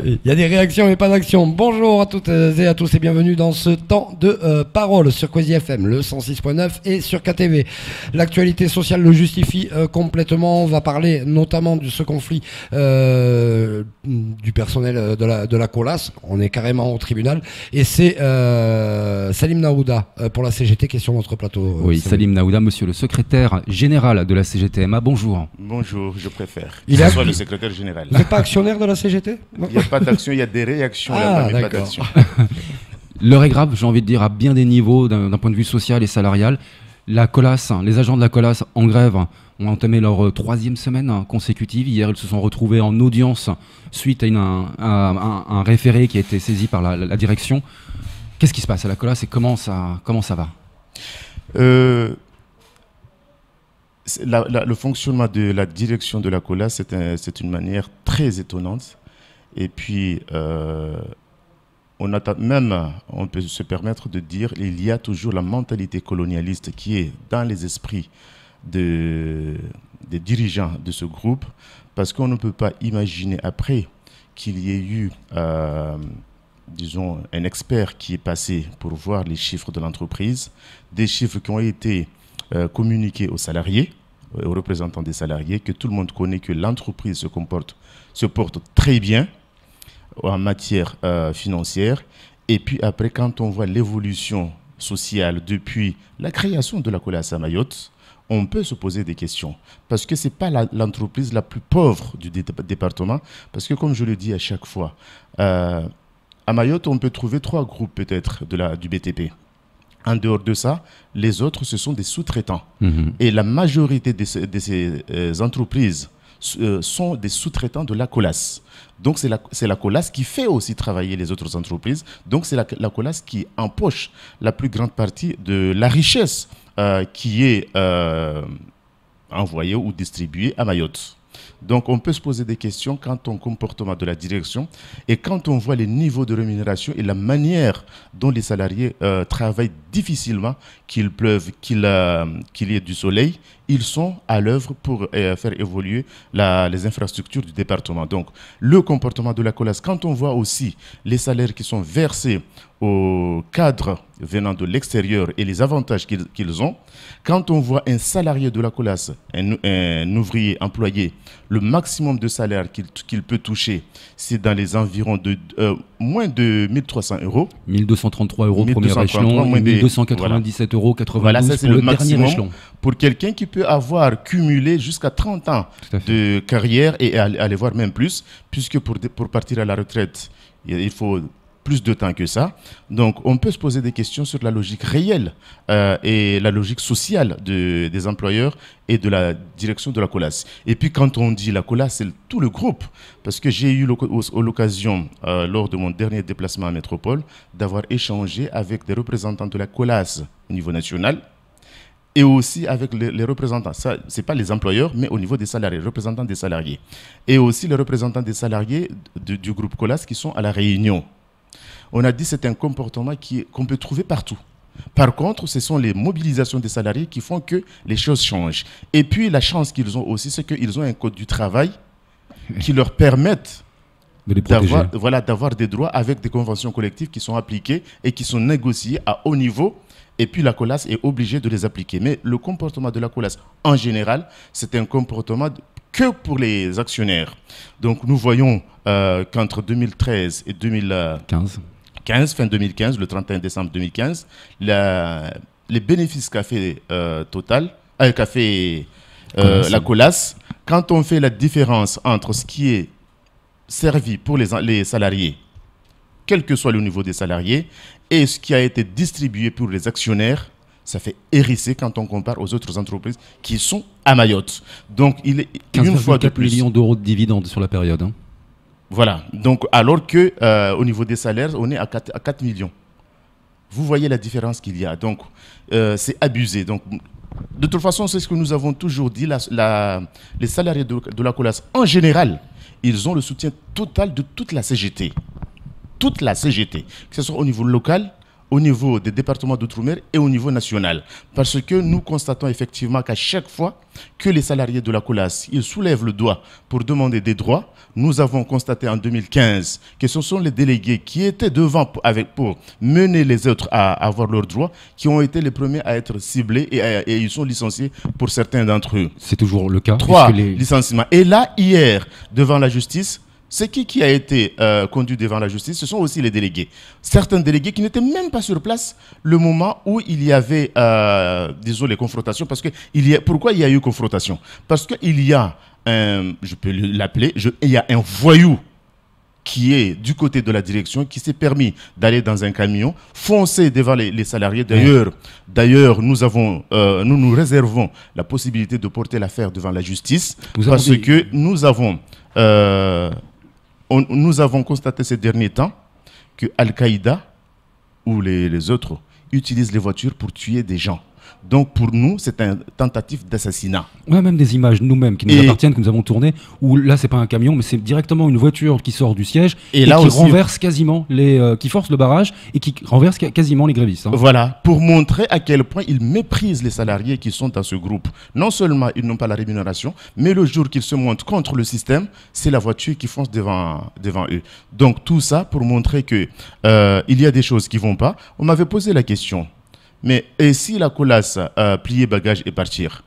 Il y a des réactions mais pas d'action. Bonjour à toutes et à tous et bienvenue dans ce temps de parole sur Quasi FM, le 106.9 et sur KTV. L'actualité sociale le justifie complètement. On va parler notamment de ce conflit du personnel de la Colas. On est carrément au tribunal et c'est Salim Naouda pour la CGT qui est sur notre plateau. Oui, Salim Naouda, monsieur le secrétaire général de la CGTMA. Bonjour. Bonjour, je préfère. Il soit le secrétaire général. Vous n'êtes pas actionnaire de la CGT ? Il n'y a pas d'action, il y a des réactions, mais pas d'action. L'heure est grave, j'ai envie de dire, à bien des niveaux, d'un point de vue social et salarial. La Colas, les agents de la Colas en grève ont entamé leur 3e semaine consécutive. Hier, ils se sont retrouvés en audience suite à un référé qui a été saisi par la direction. Qu'est-ce qui se passe à la Colas et comment ça va ? Le fonctionnement de la direction de la Colas, c'est une manière très étonnante. Et puis, on peut se permettre de dire qu'il y a toujours la mentalité colonialiste qui est dans les esprits des dirigeants de ce groupe, parce qu'on ne peut pas imaginer après qu'il y ait eu, disons, un expert qui est passé pour voir les chiffres de l'entreprise, des chiffres qui ont été communiqués aux salariés, aux représentants des salariés, que tout le monde connaît que l'entreprise se porte très bien en matière financière. Et puis après, quand on voit l'évolution sociale depuis la création de la Colas à Mayotte, on peut se poser des questions. Parce que ce n'est pas l'entreprise la plus pauvre du département. Parce que comme je le dis à chaque fois, à Mayotte, on peut trouver 3 groupes peut-être du BTP. En dehors de ça, les autres, ce sont des sous-traitants. Et la majorité de ces entreprises sont des sous-traitants de la Colas. Donc c'est la Colas qui fait aussi travailler les autres entreprises. Donc c'est la Colas qui empoche la plus grande partie de la richesse qui est envoyée ou distribuée à Mayotte. Donc on peut se poser des questions quant au comportement de la direction et quand on voit les niveaux de rémunération et la manière dont les salariés travaillent difficilement, qu'il pleuve, qu'il y ait du soleil, ils sont à l'œuvre pour faire évoluer les infrastructures du département. Donc le comportement de la Colas, quand on voit aussi les salaires qui sont versés aux cadres venant de l'extérieur et les avantages qu'ils ont, quand on voit un salarié de la Colas, un ouvrier employé, le maximum de salaire qu'il peut toucher, c'est dans les environs de moins de 1300 €. 1233 € premier échelon, 1297 € 92 voilà, ça c'est le maximum échelon. Pour quelqu'un qui peut avoir cumulé jusqu'à 30 ans de carrière et aller voir même plus, puisque pour partir à la retraite, il faut plus de temps que ça. Donc, on peut se poser des questions sur la logique réelle et la logique sociale des employeurs et de la direction de la Colas. Et puis, quand on dit la Colas, c'est tout le groupe. Parce que j'ai eu l'occasion, lors de mon dernier déplacement à Métropole, d'avoir échangé avec des représentants de la Colas au niveau national et aussi avec les représentants. Ce n'est pas les employeurs, mais au niveau des salariés, les représentants des salariés. Et aussi les représentants des salariés du groupe Colas qui sont à La Réunion. On a dit que c'est un comportement qu'on peut trouver partout. Par contre, ce sont les mobilisations des salariés qui font que les choses changent. Et puis, la chance qu'ils ont aussi, c'est qu'ils ont un code du travail qui leur permettent d'avoir des droits avec des conventions collectives qui sont appliquées et qui sont négociées à haut niveau. Et puis, la Colas est obligée de les appliquer. Mais le comportement de la Colas, en général, c'est un comportement que pour les actionnaires. Donc, nous voyons qu'entre 2013 et fin 2015, le 31 décembre 2015, les bénéfices qu'a fait la Colas, quand on fait la différence entre ce qui est servi pour les salariés, quel que soit le niveau des salariés, et ce qui a été distribué pour les actionnaires, ça fait hérisser quand on compare aux autres entreprises qui sont à Mayotte. Donc, il est une fois de plus 15,4 millions d'euros de dividendes sur la période. Hein. Voilà. Donc, alors que au niveau des salaires, on est à 4 millions. Vous voyez la différence qu'il y a. Donc, c'est abusé. Donc, de toute façon, c'est ce que nous avons toujours dit. Les salariés de la Colas, en général, ils ont le soutien total de toute la CGT. toute la CGT, que ce soit au niveau local, au niveau des départements d'outre-mer et au niveau national. Parce que nous constatons effectivement qu'à chaque fois que les salariés de la COLAS, ils soulèvent le doigt pour demander des droits, nous avons constaté en 2015 que ce sont les délégués qui étaient devant pour mener les autres à avoir leurs droits, qui ont été les premiers à être ciblés et ils sont licenciés pour certains d'entre eux. C'est toujours le cas. 3 licenciements. Et là, hier, devant la justice, c'est qui a été conduit devant la justice? Ce sont aussi les délégués. Certains délégués qui n'étaient même pas sur place le moment où il y avait, disons, les confrontations. Pourquoi il y a eu confrontation? Parce qu'il y a, je peux l'appeler, il y a un voyou qui est du côté de la direction, qui s'est permis d'aller dans un camion, foncer devant les salariés. D'ailleurs, nous réservons la possibilité de porter l'affaire devant la justice parce que nous avons constaté ces derniers temps que Al-Qaïda ou les autres utilisent les voitures pour tuer des gens. Donc pour nous, c'est une tentative d'assassinat. On a même des images nous-mêmes qui nous appartiennent, que nous avons tournées, où là c'est pas un camion, mais c'est directement une voiture qui sort du siège et là qui aussi, renverse quasiment qui force le barrage et qui renverse quasiment les grévistes. Hein. Voilà, pour montrer à quel point ils méprisent les salariés qui sont dans ce groupe. Non seulement ils n'ont pas la rémunération, mais le jour qu'ils se montrent contre le système, c'est la voiture qui fonce devant eux. Donc tout ça pour montrer que il y a des choses qui vont pas. On m'avait posé la question. Mais et si la COLAS plier bagages et partir?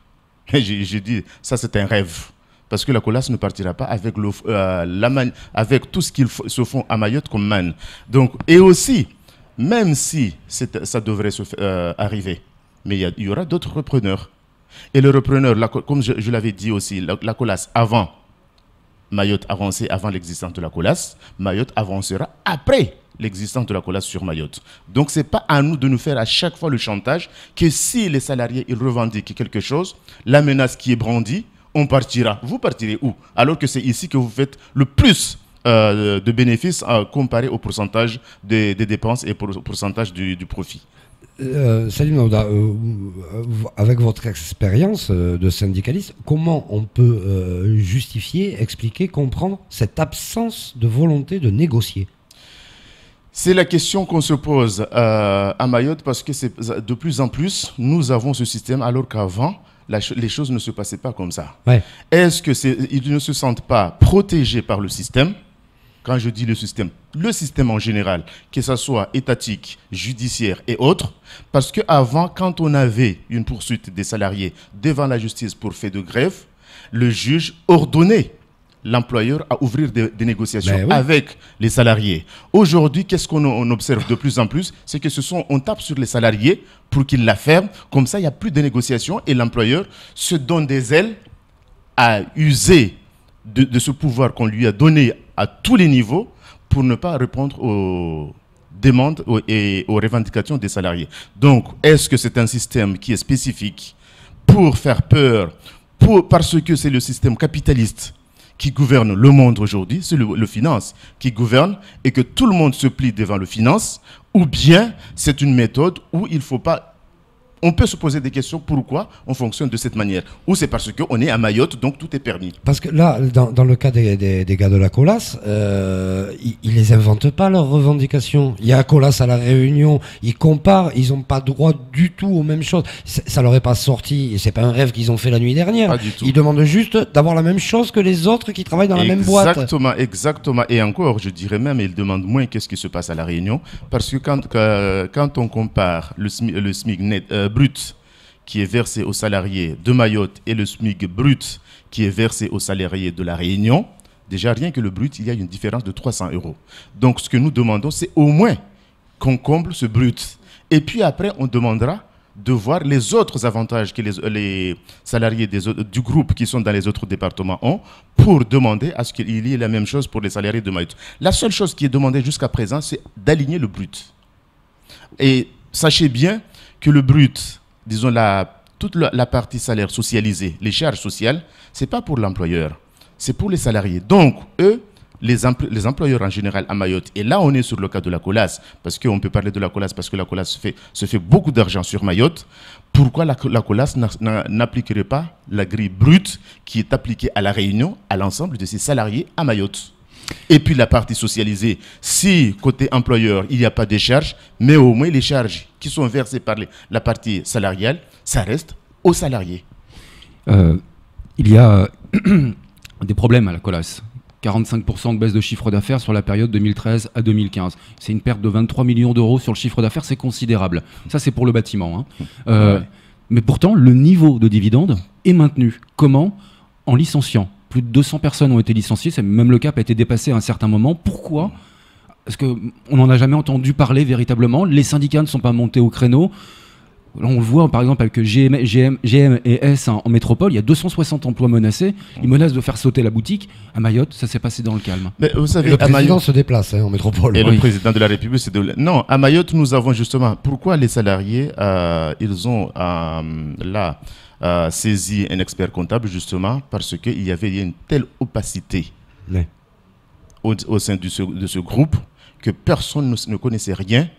J'ai dit, ça c'est un rêve. Parce que la COLAS ne partira pas avec, avec tout ce qu'ils se font à Mayotte comme manne. Donc, et aussi, même si ça devrait arriver, mais il y aura d'autres repreneurs. Et le repreneur, comme je l'avais dit aussi, la COLAS avant Mayotte avançait avant l'existence de la COLAS, Mayotte avancera après l'existence de la COLAS sur Mayotte. Donc ce n'est pas à nous de nous faire à chaque fois le chantage que si les salariés ils revendiquent quelque chose, la menace qui est brandie, on partira. Vous partirez où? Alors que c'est ici que vous faites le plus de bénéfices comparé au pourcentage des dépenses et au pourcentage du profit. Salim Naouda, avec votre expérience de syndicaliste, comment on peut justifier, expliquer, comprendre cette absence de volonté de négocier? C'est la question qu'on se pose à Mayotte parce que de plus en plus, nous avons ce système alors qu'avant, les choses ne se passaient pas comme ça. Ouais. Est-ce qu'ils ne se sentent pas protégés par le système? Quand je dis le système en général, que ce soit étatique, judiciaire et autres, parce qu'avant, quand on avait une poursuite des salariés devant la justice pour fait de grève, le juge ordonnait l'employeur à ouvrir des négociations avec les salariés. Aujourd'hui, qu'est-ce qu'on observe de plus en plus? C'est que on tape sur les salariés pour qu'ils la ferment. Comme ça, il n'y a plus de négociations et l'employeur se donne des ailes à user de ce pouvoir qu'on lui a donné à tous les niveaux pour ne pas répondre aux demandes et aux revendications des salariés. Donc, est-ce que c'est un système qui est spécifique pour faire peur, parce que c'est le système capitaliste qui gouverne le monde aujourd'hui, c'est le finance qui gouverne et que tout le monde se plie devant le finance, ou bien c'est une méthode où il ne faut pas... On peut se poser des questions, pourquoi on fonctionne de cette manière? Ou c'est parce qu'on est à Mayotte, donc tout est permis. Parce que là, dans le cas des gars de la COLAS, ils les inventent pas leurs revendications. Il y a COLAS à la Réunion, ils comparent, ils n'ont pas droit du tout aux mêmes choses. Ça leur est pas sorti, c'est pas un rêve qu'ils ont fait la nuit dernière. Pas du tout. Ils demandent juste d'avoir la même chose que les autres qui travaillent dans la même boîte. Exactement. Et encore, je dirais même, ils demandent moins qu'est-ce qui se passe à la Réunion. Parce que quand on compare le SMIC net, brut qui est versé aux salariés de Mayotte et le SMIC brut qui est versé aux salariés de la Réunion, déjà rien que le brut, il y a une différence de 300 €. Donc ce que nous demandons, c'est au moins qu'on comble ce brut. Et puis après, on demandera de voir les autres avantages que les salariés du groupe qui sont dans les autres départements ont pour demander à ce qu'il y ait la même chose pour les salariés de Mayotte. La seule chose qui est demandée jusqu'à présent, c'est d'aligner le brut. Et sachez bien que le brut, disons toute la partie salaire socialisée, les charges sociales, ce n'est pas pour l'employeur, c'est pour les salariés. Donc, eux, les employeurs en général à Mayotte, et là on est sur le cas de la COLAS, parce qu'on peut parler de la COLAS, parce que la COLAS se fait beaucoup d'argent sur Mayotte, pourquoi la COLAS n'appliquerait pas la grille brute qui est appliquée à la Réunion, à l'ensemble de ses salariés à Mayotte? Et puis la partie socialisée, si côté employeur, il n'y a pas de charges, mais au moins les charges qui sont versées par la partie salariale, ça reste aux salariés. Il y a des problèmes à la Colas. 45% de baisse de chiffre d'affaires sur la période 2013 à 2015. C'est une perte de 23 millions d'euros sur le chiffre d'affaires, c'est considérable. Ça, c'est pour le bâtiment. Mais pourtant, le niveau de dividende est maintenu. Comment? En licenciant. Plus de 200 personnes ont été licenciées, même le cap a été dépassé à un certain moment. Pourquoi? Parce qu'on n'en a jamais entendu parler véritablement. Les syndicats ne sont pas montés au créneau. Là, on le voit par exemple avec GM et S en métropole, il y a 260 emplois menacés. Ils menacent de faire sauter la boutique. À Mayotte, ça s'est passé dans le calme. Mais vous savez, le président se déplace en métropole. Et le président de la République, c'est de... Non, à Mayotte, nous avons justement... Pourquoi les salariés, ils ont saisi un expert comptable, justement, parce qu'il y avait une telle opacité au sein de ce groupe que personne ne connaissait rien.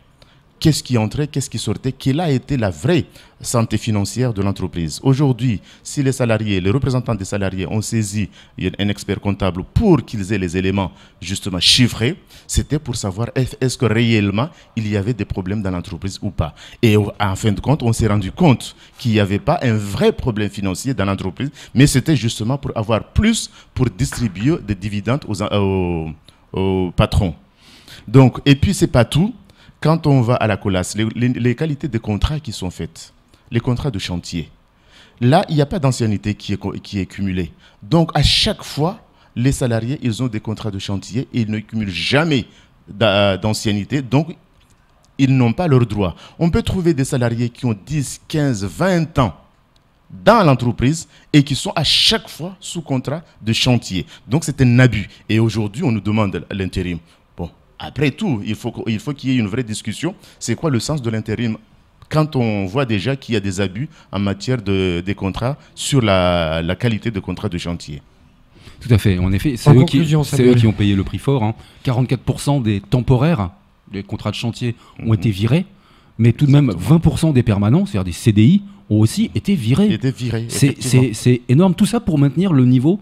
Qu'est-ce qui entrait, qu'est-ce qui sortait, quelle a été la vraie santé financière de l'entreprise. Aujourd'hui, si les salariés, les représentants des salariés ont saisi un expert comptable pour qu'ils aient les éléments justement chiffrés, c'était pour savoir est-ce que réellement il y avait des problèmes dans l'entreprise ou pas. Et en fin de compte, on s'est rendu compte qu'il n'y avait pas un vrai problème financier dans l'entreprise, mais c'était justement pour avoir plus, pour distribuer des dividendes aux patrons. Donc, et puis c'est pas tout. Quand on va à la Colas, les qualités des contrats qui sont faites, les contrats de chantier, là, il n'y a pas d'ancienneté qui est cumulée. Donc, à chaque fois, les salariés, ils ont des contrats de chantier et ils ne cumulent jamais d'ancienneté. Donc, ils n'ont pas leurs droits. On peut trouver des salariés qui ont 10, 15, 20 ans dans l'entreprise et qui sont à chaque fois sous contrat de chantier. Donc, c'est un abus. Et aujourd'hui, on nous demande l'intérim. Après tout, il faut qu'il y ait une vraie discussion. C'est quoi le sens de l'intérim quand on voit déjà qu'il y a des abus en matière des contrats sur la qualité de contrat de chantier? Tout à fait. En effet, c'est eux qui ont payé le prix fort. 44% des temporaires, des contrats de chantier, ont été virés. Mais tout de même, 20% des permanents, c'est-à-dire des CDI, ont aussi été virés. C'est énorme. Tout ça pour maintenir le niveau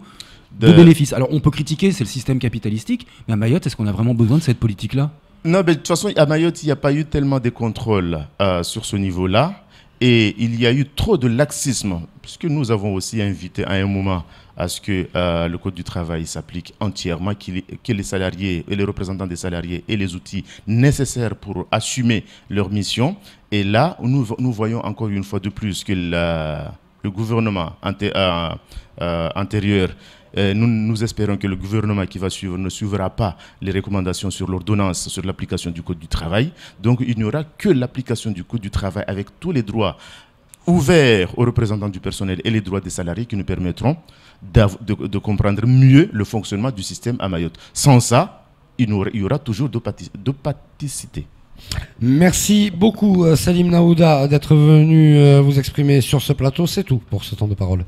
de bénéfices. Alors on peut critiquer, c'est le système capitalistique, mais à Mayotte, est-ce qu'on a vraiment besoin de cette politique-là? Non, mais de toute façon, à Mayotte, il n'y a pas eu tellement de contrôles sur ce niveau-là, et il y a eu trop de laxisme, puisque nous avons aussi invité à un moment à ce que le Code du travail s'applique entièrement, que les salariés et les représentants des salariés aient les outils nécessaires pour assumer leur mission. Et là, nous voyons encore une fois de plus que le gouvernement antérieur, nous espérons que le gouvernement qui va suivre ne suivra pas les recommandations sur l'ordonnance sur l'application du Code du travail. Donc il n'y aura que l'application du Code du travail avec tous les droits ouverts aux représentants du personnel et les droits des salariés qui nous permettront de comprendre mieux le fonctionnement du système à Mayotte. Sans ça, il y aura toujours d'opacité. Merci beaucoup Salim Naouda d'être venu vous exprimer sur ce plateau. C'est tout pour ce temps de parole.